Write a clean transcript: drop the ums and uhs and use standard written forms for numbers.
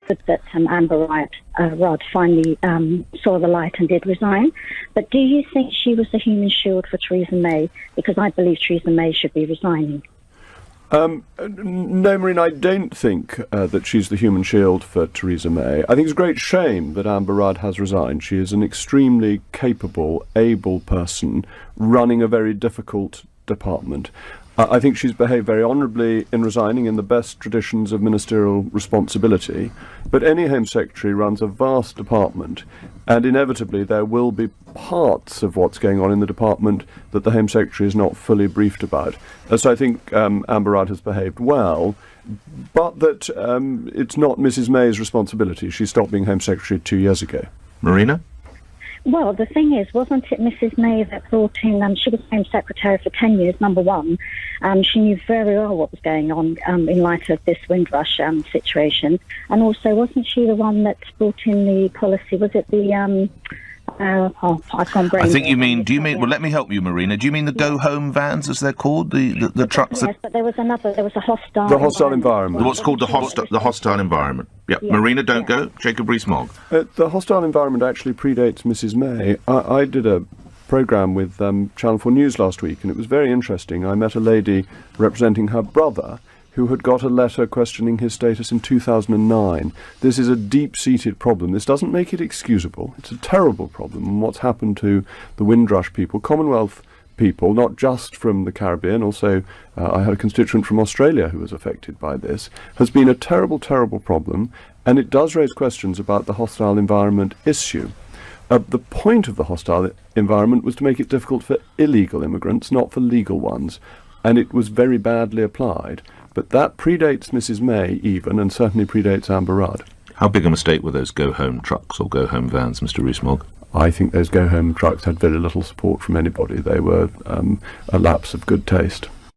good that Amber Rudd finally saw the light and did resign. But do you think she was the human shield for Theresa May? Because I believe Theresa May should be resigning. No, Marina, I don't think that she's the human shield for Theresa May. I think it's a great shame that Amber Rudd has resigned. She is an extremely capable, able person running a very difficult department. I think she's behaved very honourably in resigning in the best traditions of ministerial responsibility. But any Home Secretary runs a vast department, and inevitably there will be parts of what's going on in the department that the Home Secretary is not fully briefed about. So I think Amber Rudd has behaved well, but that it's not Mrs May's responsibility. She stopped being Home Secretary 2 years ago. Marina? Well, the thing is, wasn't it Mrs May that brought in, she was Home Secretary for 10 years, number one. She knew very well what was going on in light of this Windrush situation. And also, wasn't she the one that brought in the policy, was it the... I think you mean, well, let me help you, Marina. Do you mean the go-home vans, as they're called? The trucks? Yes, but there was a hostile... The hostile environment. What's called the hostile environment. Yep. Yeah. Marina, don't go. Jacob Rees-Mogg. The hostile environment actually predates Mrs May. I did a programme with Channel 4 News last week, and it was very interesting. I met a lady representing her brother who had got a letter questioning his status in 2009. This is a deep-seated problem. This doesn't make it excusable. It's a terrible problem. And what's happened to the Windrush people, Commonwealth people, not just from the Caribbean, also I had a constituent from Australia who was affected by this, has been a terrible, terrible problem, and it does raise questions about the hostile environment issue. The point of the hostile environment was to make it difficult for illegal immigrants, not for legal ones, and it was very badly applied. But that predates Mrs May even, and certainly predates Amber Rudd. How big a mistake were those go-home trucks or go-home vans, Mr Rees-Mogg? I think those go-home trucks had very little support from anybody. They were a lapse of good taste.